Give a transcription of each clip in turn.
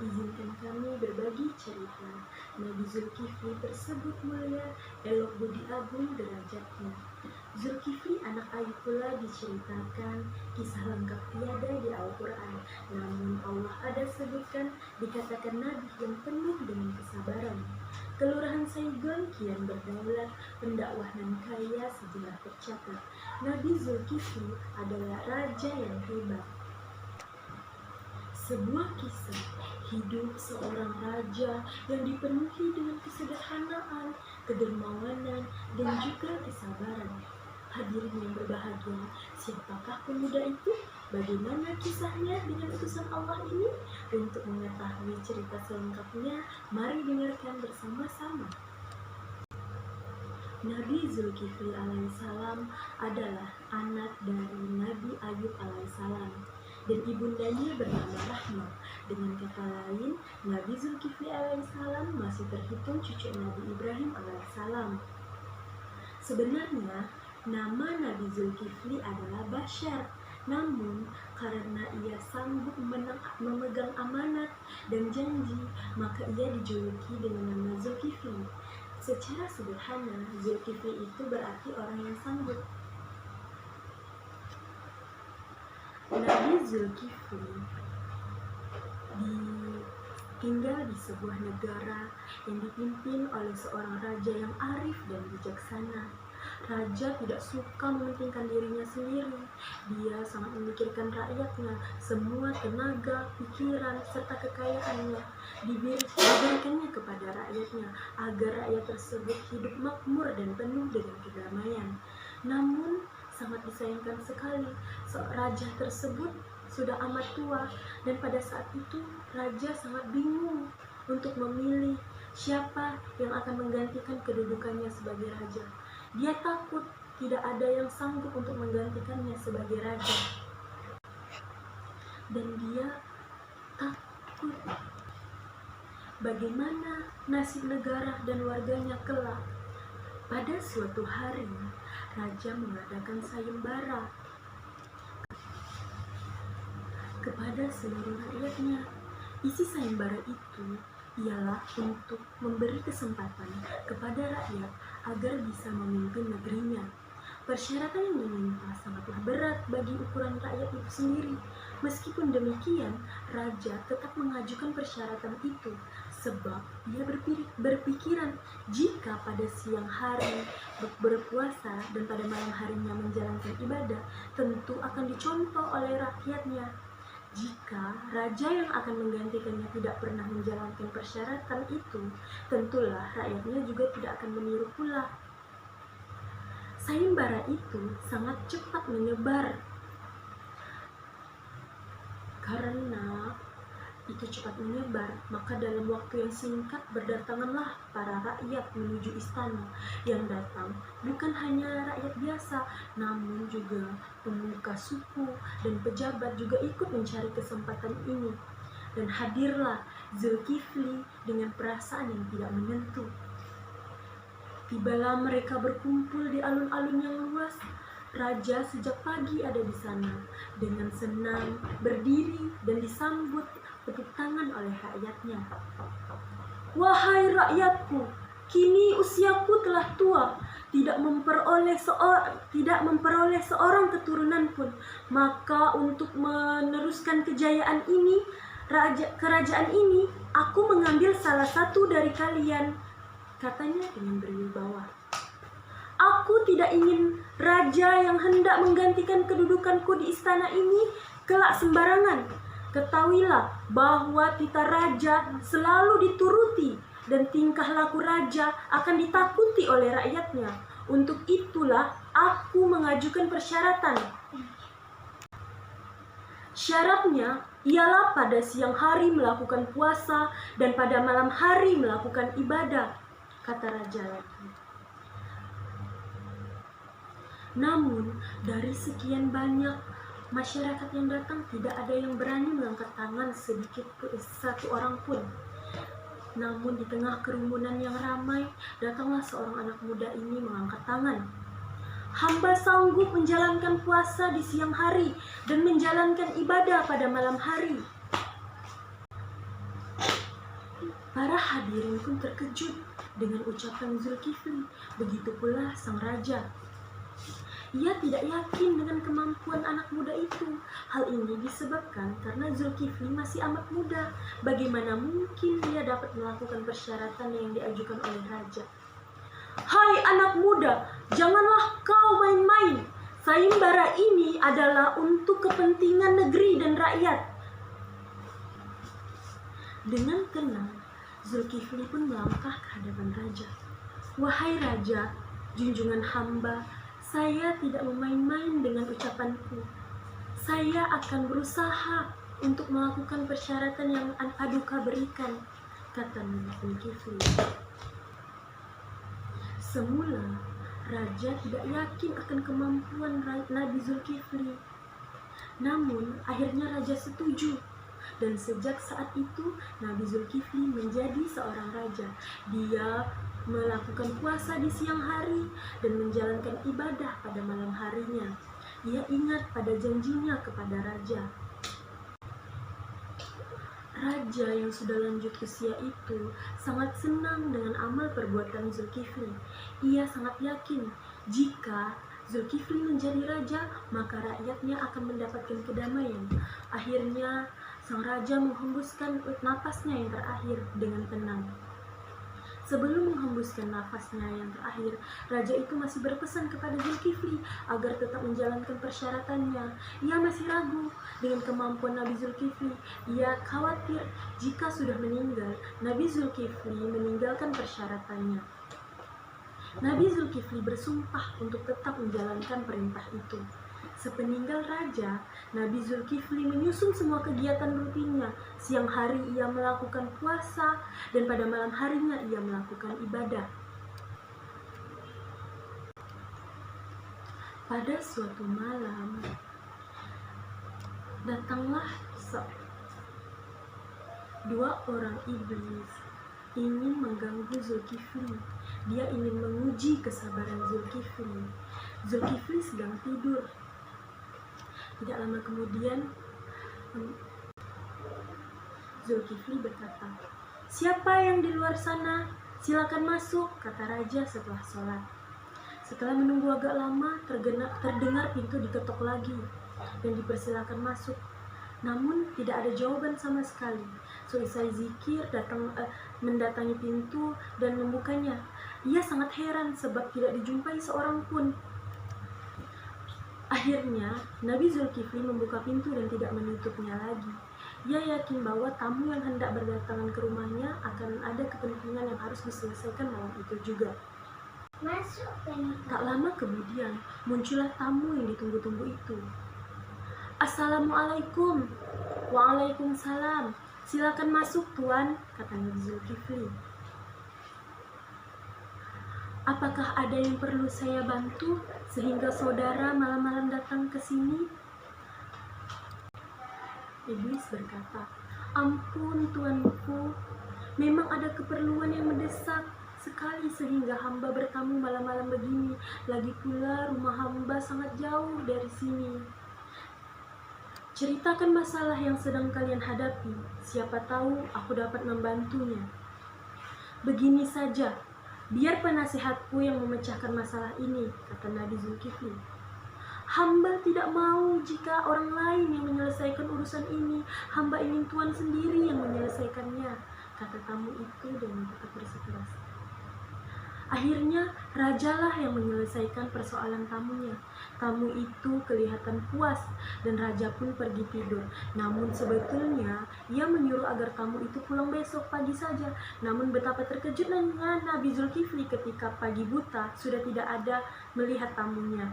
Izinkan kami berbagi cerita. Nabi Zulkifli tersebut mulia, elok budi agung derajatnya. Zulkifli anak Ayub pula diceritakan, kisah lengkap tiada di Al-Quran. Namun Allah ada sebutkan, dikatakan Nabi yang penuh dengan kesabaran. Kelurahan Saigon kian berdaulat, pendakwah nan kaya sejarah tercatat. Nabi Zulkifli adalah raja yang hebat. Sebuah kisah hidup seorang raja yang dipenuhi dengan kesederhanaan, kedermawanan, dan juga kesabaran. Hadirin yang berbahagia, siapakah pemuda itu? Bagaimana kisahnya dengan utusan Allah ini? Untuk mengetahui cerita selengkapnya, mari dengarkan bersama-sama. Nabi Zulkifli alaihissalam adalah anak dari Nabi Ayub alaihissalam, dan ibundanya bernama Rahma. Dengan kata lain, Nabi Zulkifli alaihissalam masih terhitung cucu Nabi Ibrahim alaihissalam. Sebenarnya, nama Nabi Zulkifli adalah Bashar, namun karena ia sanggup memegang amanat dan janji, maka ia dijuluki dengan nama Zulkifli. Secara sederhana, Zulkifli itu berarti orang yang sanggup. Nabi Zulkifli tinggal di sebuah negara yang dipimpin oleh seorang raja yang arif dan bijaksana. Raja tidak suka mementingkan dirinya sendiri. Dia sangat memikirkan rakyatnya. Semua tenaga, pikiran, serta kekayaannya diberikannya kepada rakyatnya agar rakyat tersebut hidup makmur dan penuh dengan kedamaian. Namun sangat disayangkan sekali, raja tersebut sudah amat tua, dan pada saat itu raja sangat bingung untuk memilih siapa yang akan menggantikan kedudukannya sebagai raja. Dia takut tidak ada yang sanggup untuk menggantikannya sebagai raja, dan dia takut bagaimana nasib negara dan warganya kelak. Pada suatu hari, raja mengadakan sayembara kepada seluruh rakyatnya. Isi sayembara itu ialah untuk memberi kesempatan kepada rakyat agar bisa memimpin negerinya. Persyaratan yang diminta sangatlah berat bagi ukuran rakyat itu sendiri. Meskipun demikian, raja tetap mengajukan persyaratan itu sebab ia berpikiran jika pada siang hari berpuasa dan pada malam harinya menjalankan ibadah, tentu akan dicontoh oleh rakyatnya. Jika raja yang akan menggantikannya tidak pernah menjalankan persyaratan itu, tentulah rakyatnya juga tidak akan meniru pula. Sayembara itu sangat cepat menyebar. Karena itu cepat menyebar, maka dalam waktu yang singkat berdatanganlah para rakyat menuju istana. Yang datang bukan hanya rakyat biasa, namun juga pemuka suku dan pejabat juga ikut mencari kesempatan ini. Dan hadirlah Zulkifli dengan perasaan yang tidak menentu. Tibalah mereka berkumpul di alun-alun yang luas. Raja sejak pagi ada di sana dengan senang berdiri dan disambut tepuk tangan oleh rakyatnya. Wahai rakyatku, kini usiaku telah tua, tidak memperoleh seorang keturunan pun. Maka untuk meneruskan kejayaan ini, kerajaan ini, aku mengambil salah satu dari kalian, katanya dengan berwibawa. Aku tidak ingin raja yang hendak menggantikan kedudukanku di istana ini kelak sembarangan. Ketahuilah bahwa titah raja selalu dituruti dan tingkah laku raja akan ditakuti oleh rakyatnya. Untuk itulah aku mengajukan persyaratan. Syaratnya ialah pada siang hari melakukan puasa dan pada malam hari melakukan ibadah, kata raja lagi. Namun dari sekian banyak masyarakat yang datang, tidak ada yang berani mengangkat tangan sedikit satu orang pun. Namun di tengah kerumunan yang ramai, datanglah seorang anak muda ini mengangkat tangan. Hamba sanggup menjalankan puasa di siang hari dan menjalankan ibadah pada malam hari. Para hadirin pun terkejut dengan ucapan Zulkifli. Begitu pula sang raja. Ia tidak yakin dengan kemampuan anak muda itu. Hal ini disebabkan karena Zulkifli masih amat muda. Bagaimana mungkin dia dapat melakukan persyaratan yang diajukan oleh raja? Hai anak muda, janganlah kau main-main. Sayembara ini adalah untuk kepentingan negeri dan rakyat. Dengan tenang, Zulkifli pun melangkah ke hadapan raja. Wahai raja, junjungan hamba, saya tidak memain-main dengan ucapanku. Saya akan berusaha untuk melakukan persyaratan yang Paduka berikan, kata Zulkifli. Semula, raja tidak yakin akan kemampuan Nabi Zulkifli. Namun, akhirnya raja setuju. Dan sejak saat itu, Nabi Zulkifli menjadi seorang raja. Dia melakukan puasa di siang hari dan menjalankan ibadah pada malam harinya. Ia ingat pada janjinya kepada raja. Raja yang sudah lanjut usia itu sangat senang dengan amal perbuatan Zulkifli. Ia sangat yakin jika Zulkifli menjadi raja, maka rakyatnya akan mendapatkan kedamaian. Akhirnya, sang raja menghembuskan napasnya yang terakhir dengan tenang. Sebelum menghembuskan nafasnya yang terakhir, raja itu masih berpesan kepada Zulkifli agar tetap menjalankan persyaratannya. Ia masih ragu dengan kemampuan Nabi Zulkifli. Ia khawatir jika sudah meninggal, Nabi Zulkifli meninggalkan persyaratannya. Nabi Zulkifli bersumpah untuk tetap menjalankan perintah itu. Sepeninggal raja, Nabi Zulkifli menyusun semua kegiatan rutinnya. Siang hari ia melakukan puasa dan pada malam harinya ia melakukan ibadah. Pada suatu malam, datanglah dua orang iblis ingin mengganggu Zulkifli. Dia ingin menguji kesabaran Zulkifli. Zulkifli sedang tidur. Tidak lama kemudian, Zulkifli berkata, "Siapa yang di luar sana? Silakan masuk," kata raja setelah sholat. Setelah menunggu agak lama, terdengar pintu diketok lagi dan dipersilakan masuk. Namun tidak ada jawaban sama sekali. Selesai zikir, mendatangi pintu dan membukanya. Ia sangat heran sebab tidak dijumpai seorang pun. Akhirnya, Nabi Zulkifli membuka pintu dan tidak menutupnya lagi. Ia yakin bahwa tamu yang hendak berdatangan ke rumahnya akan ada kepentingan yang harus diselesaikan malam itu juga. Tak lama kemudian, muncullah tamu yang ditunggu-tunggu itu. "Assalamualaikum." "Waalaikumsalam. Silakan masuk, Tuan," kata Nabi Zulkifli. "Apakah ada yang perlu saya bantu sehingga saudara malam-malam datang ke sini?" Iblis berkata, "Ampun tuanku, memang ada keperluan yang mendesak sekali sehingga hamba bertamu malam-malam begini. Lagi pula rumah hamba sangat jauh dari sini. Ceritakan masalah yang sedang kalian hadapi, siapa tahu aku dapat membantunya." "Begini saja, biar penasihatku yang memecahkan masalah ini," kata Nabi Zulkifli. "Hamba tidak mau jika orang lain yang menyelesaikan urusan ini. Hamba ingin Tuan sendiri yang menyelesaikannya," kata tamu itu dengan tetap bersikeras. Akhirnya, rajalah yang menyelesaikan persoalan tamunya. Tamu itu kelihatan puas dan raja pun pergi tidur. Namun sebetulnya, ia menyuruh agar tamu itu pulang besok pagi saja. Namun betapa terkejutnya Nabi Zulkifli ketika pagi buta sudah tidak ada melihat tamunya.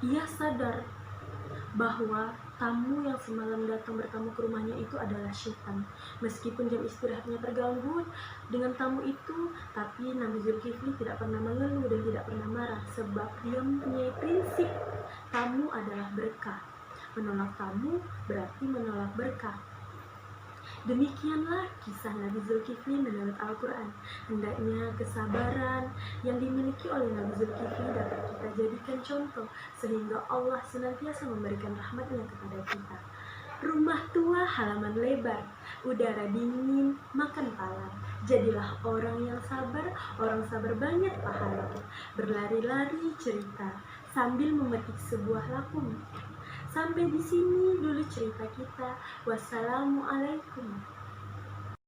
Ia sadar bahwa tamu yang semalam datang bertamu ke rumahnya itu adalah syaitan. Meskipun jam istirahatnya terganggu dengan tamu itu, tapi Nabi Zulkifli tidak pernah mengeluh dan tidak pernah marah sebab dia mempunyai prinsip tamu adalah berkah. Menolak tamu berarti menolak berkah. Demikianlah kisah Nabi Zulkifli menurut Al-Quran. Hendaknya kesabaran yang dimiliki oleh Nabi Zulkifli dapat kita jadikan contoh sehingga Allah senantiasa memberikan rahmatnya kepada kita. Rumah tua halaman lebar, udara dingin, makan pala. Jadilah orang yang sabar, orang sabar banyak pahala. Berlari-lari cerita, sambil memetik sebuah lakum. Sampai di sini dulu cerita kita. Wassalamualaikum.